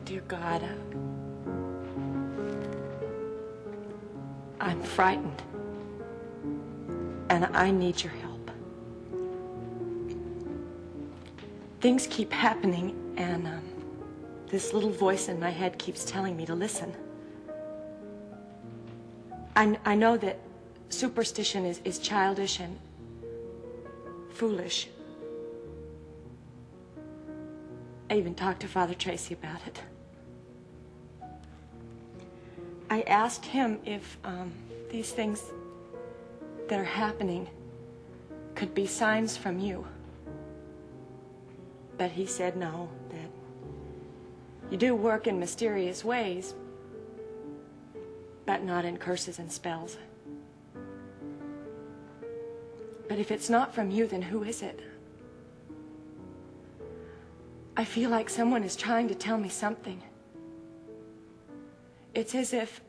Dear God, I'm frightened, and I need your help. Things keep happening, and this little voice in my head keeps telling me to listen. I know that superstition is childish and foolish. I even talked to Father Tracy about it. I asked him if these things that are happening could be signs from you. But he said no, that you do work in mysterious ways, but not in curses and spells. But if it's not from you, then who is it? I feel like someone is trying to tell me something. It's as if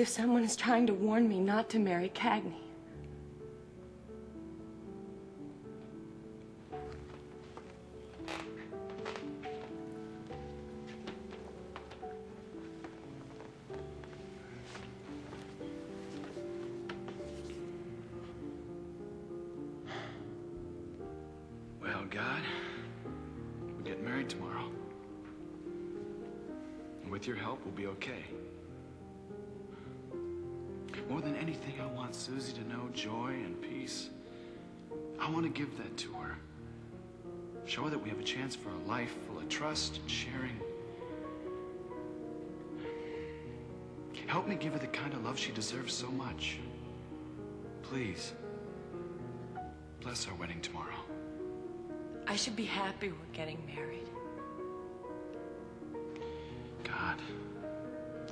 someone is trying to warn me not to marry Cagney. Well, God, we're getting married tomorrow. And with your help, we'll be okay. More than anything, I want Susie to know joy and peace. I want to give that to her. Show her that we have a chance for a life full of trust and sharing. Help me give her the kind of love she deserves so much. Please, bless our wedding tomorrow. I should be happy we're getting married. God,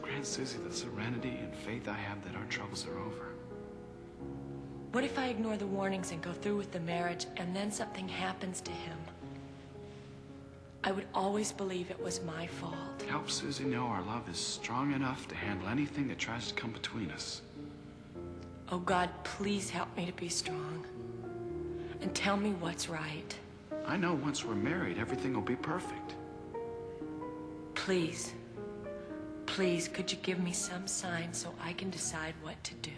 grant Susie the serenity and faith I have that our troubles are over. What if I ignore the warnings and go through with the marriage, and then something happens to him? I would always believe it was my fault. Help Susie know our love is strong enough to handle anything that tries to come between us. Oh God, please help me to be strong. And tell me what's right. I know once we're married, everything will be perfect. Please, please, could you give me some sign so I can decide what to do?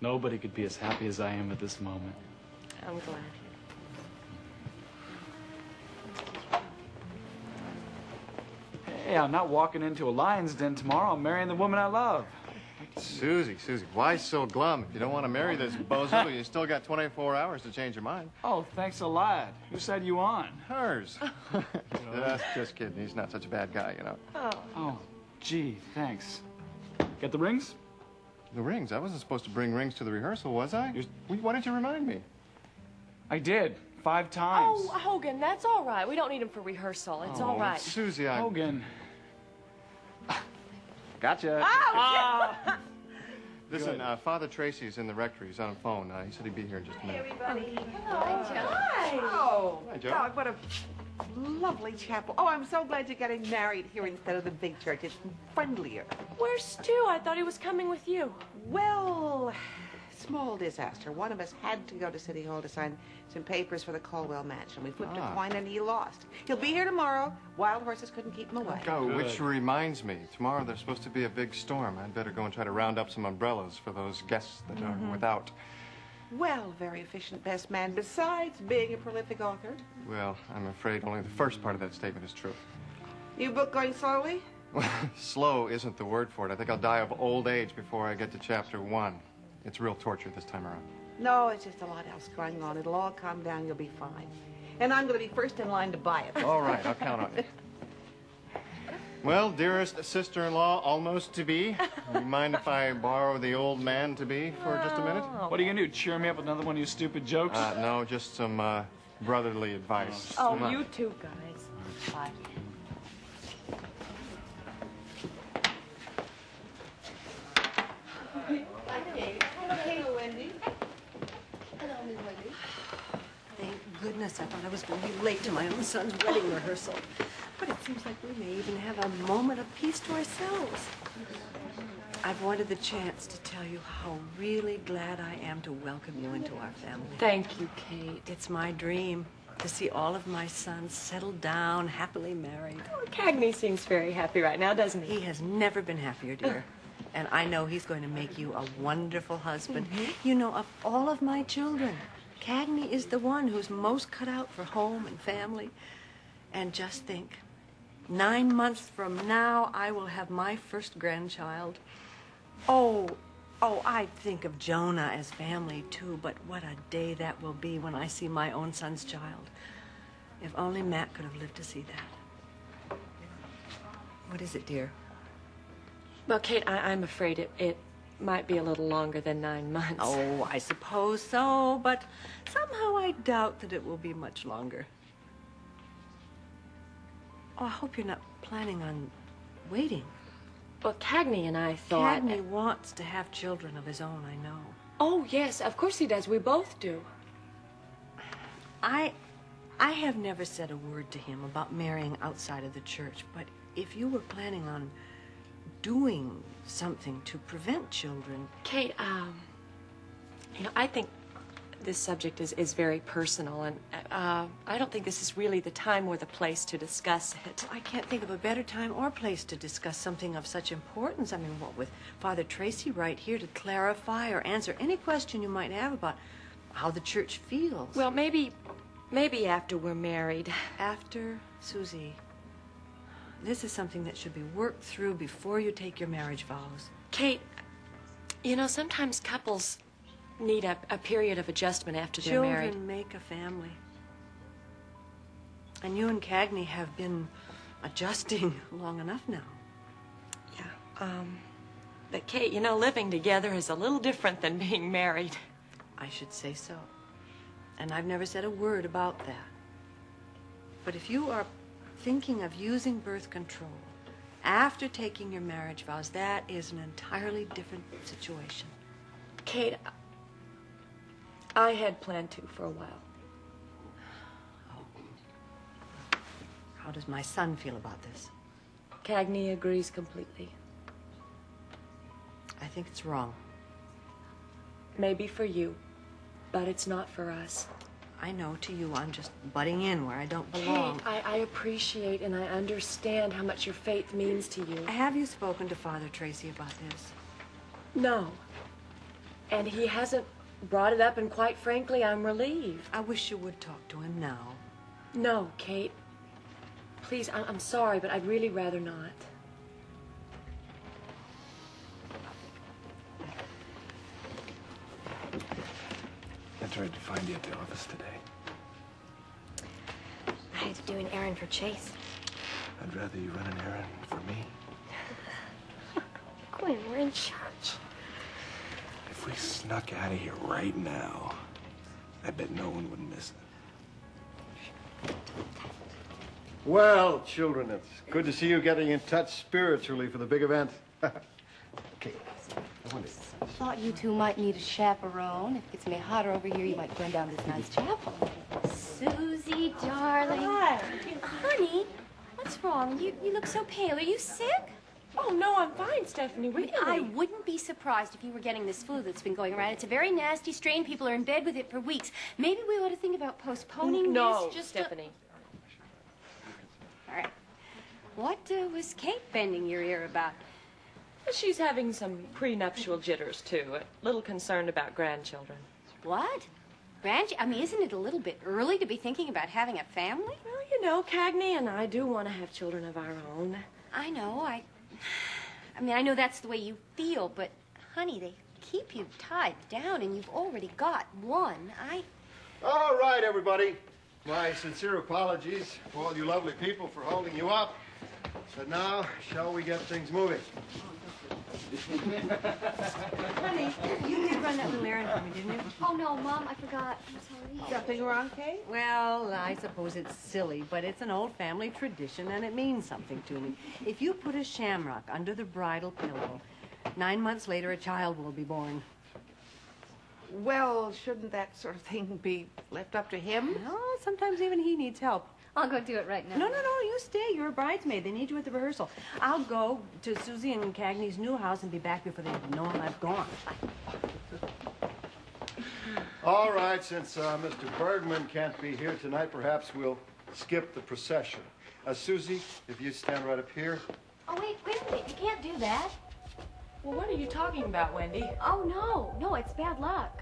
Nobody could be as happy as I am at this moment. I'm glad. Hey, I'm not walking into a lion's den tomorrow. I'm marrying the woman I love. Susie, why so glum? If you don't want to marry this bozo, you still got 24 hours to change your mind. Oh, thanks a lot. Who said you on? Hers. Just kidding. He's not such a bad guy, you know. Oh, gee, thanks. Get the rings? The rings? I wasn't supposed to bring rings to the rehearsal, was I? Why didn't you remind me? I did. 5 times. Oh, Hogan, that's all right. We don't need him for rehearsal. It's all right. Susie, Hogan. Gotcha. Oh, Listen, Father Tracy's in the rectory. He's on the phone. He said he'd be here in just a minute. Hey, everybody. Hi. Oh, Hi, Joe. God, what a Lovely chapel. Oh, I'm so glad you're getting married here instead of the big church. It's friendlier. Where's Stu? I thought he was coming with you. Well, small disaster. One of us had to go to City Hall to sign some papers for the Caldwell Mansion. We flipped a coin and he lost. He'll be here tomorrow. Wild horses couldn't keep him away. Oh, which reminds me, tomorrow there's supposed to be a big storm. I'd better go and try to round up some umbrellas for those guests that are without. Well, very efficient best man, besides being a prolific author. Well, I'm afraid only the first part of that statement is true. You book going slowly? Slow isn't the word for it. I think I'll die of old age before I get to chapter 1. It's real torture this time around. No, it's just a lot else going on. It'll all calm down. You'll be fine. And I'm going to be first in line to buy it. All right, I'll count on you. Well, dearest sister-in-law, almost to be, you mind if I borrow the old man to be for just a minute? What are you gonna do? Cheer me up with another one of your stupid jokes? No, just some brotherly advice. Oh, Come on. you too, guys. Bye. Hello, Wendy. Hello, Miss Wendy. Thank goodness, I thought I was going to be late to my own son's wedding rehearsal. But it seems like we may even have a moment of peace to ourselves. I've wanted the chance to tell you how really glad I am to welcome you into our family. Thank you, Kate. It's my dream to see all of my sons settled down, happily married. Oh, Cagney seems very happy right now, doesn't he? He has never been happier, dear. And I know he's going to make you a wonderful husband. You know, of all of my children, Cagney is the one who's most cut out for home and family. And just think, 9 months from now, I will have my first grandchild. Oh, I think of Jonah as family, too, but what a day that will be when I see my own son's child. If only Matt could have lived to see that. What is it, dear? Well, Kate, I'm afraid it might be a little longer than 9 months. Oh, I suppose so, but somehow I doubt that it will be much longer. Oh, I hope you're not planning on waiting. Well, Cagney and I thought... Cagney wants to have children of his own, I know. Oh, yes, of course he does. We both do. I have never said a word to him about marrying outside of the church, but if you were planning on doing something to prevent children... Kate, I think this subject is very personal, and I don't think this is really the time or the place to discuss it. I can't think of a better time or place to discuss something of such importance. I mean, what with Father Tracy right here to clarify or answer any question you might have about how the church feels. Well, maybe after we're married. After, Susie, this is something that should be worked through before you take your marriage vows. Kate, you know, sometimes couples need a period of adjustment after they're married. Children make a family. And you and Cagney have been adjusting long enough now. Yeah, but Kate, you know, living together is a little different than being married. I should say so. And I've never said a word about that. But if you are thinking of using birth control after taking your marriage vows, that is an entirely different situation. Kate, I had planned to for a while. Oh. How does my son feel about this? Cagney agrees completely. I think it's wrong. Maybe for you, but it's not for us. I know to you I'm just butting in where I don't belong. Kate, I appreciate and I understand how much your faith means to you. Have you spoken to Father Tracy about this? No. And he hasn't brought it up, and quite frankly, I'm relieved. I wish you would talk to him now. No, Kate. Please, I'm sorry, but I'd really rather not. I tried to find you at the office today. I had to do an errand for Chase. I'd rather you run an errand for me. Gwen, we're in church. If we snuck out of here right now, I bet no one would miss it. Well, children, it's good to see you getting in touch spiritually for the big event. Okay, I wonder. Thought you two might need a chaperone. If it gets any hotter over here, you might burn down this nice chapel. Susie, darling. Hi. Honey, what's wrong? You look so pale. Are you sick? Oh, no, I'm fine, Stephanie. Really? I wouldn't be surprised if you were getting this flu that's been going around. It's a very nasty strain. People are in bed with it for weeks. Maybe we ought to think about postponing No, this. Stephanie. All right. What was Kate bending your ear about? She's having some prenuptial jitters, too. A little concerned about grandchildren. What? I mean, isn't it a little bit early to be thinking about having a family? Well, you know, Cagney and I do want to have children of our own. I know. I mean, I know that's the way you feel, but, honey, they keep you tied down, and you've already got one. All right, everybody. My sincere apologies for all you lovely people for holding you up. So now, shall we get things moving? Honey, you did run that little errand for me, didn't you? Oh, no, Mom, I forgot. I'm sorry. Something wrong, Kate? Well, I suppose it's silly, but it's an old family tradition, and it means something to me. If you put a shamrock under the bridal pillow, 9 months later, a child will be born. Well, shouldn't that sort of thing be left up to him? No, sometimes even he needs help. I'll go do it right now. No, you stay. You're a bridesmaid. They need you at the rehearsal. I'll go to Susie and Cagney's new house and be back before they know I've gone. All right, since Mr. Bergman can't be here tonight, perhaps we'll skip the procession. Susie, if you stand right up here. Oh, wait a minute. You can't do that. Well, what are you talking about, Wendy? Oh, no, it's bad luck.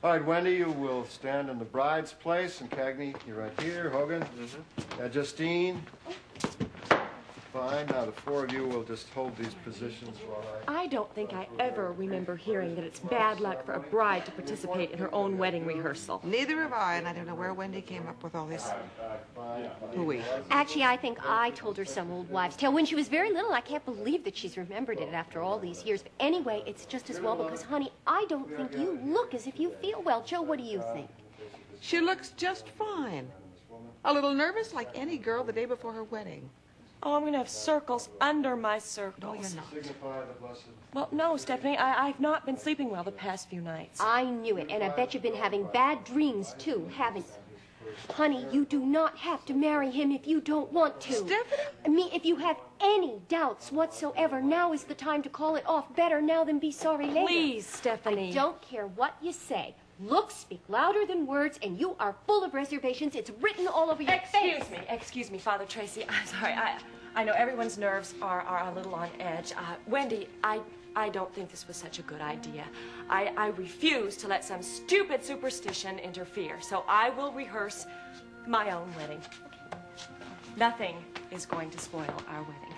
All right, Wendy, you will stand in the bride's place, and Cagney, you're right here. Hogan, Justine. Fine. Now the four of you will just hold these positions while I don't think I ever remember hearing that it's bad luck for a bride to participate in her own wedding rehearsal. Neither have I, and I don't know where Wendy came up with all this hooey. Actually, I think I told her some old wives' tale when she was very little. I can't believe that she's remembered it after all these years. But anyway, it's just as well because, honey, I don't think you look as if you feel well. Joe, what do you think? She looks just fine. A little nervous like any girl the day before her wedding. Oh, I'm going to have circles under my circles. No, you're not. signify the blessed. Well, no, Stephanie, I've not been sleeping well the past few nights. I knew it, and I bet you've been having bad dreams, too, haven't you? Honey, you do not have to marry him if you don't want to. Stephanie? I mean, if you have any doubts whatsoever, now is the time to call it off. Better now than be sorry later. Please, Stephanie. I don't care what you say. Looks speak louder than words, and you are full of reservations. It's written all over your face. Excuse me, Father Tracy. I'm sorry. I know everyone's nerves are a little on edge. Wendy, I don't think this was such a good idea. I refuse to let some stupid superstition interfere, so I will rehearse my own wedding. Nothing is going to spoil our wedding.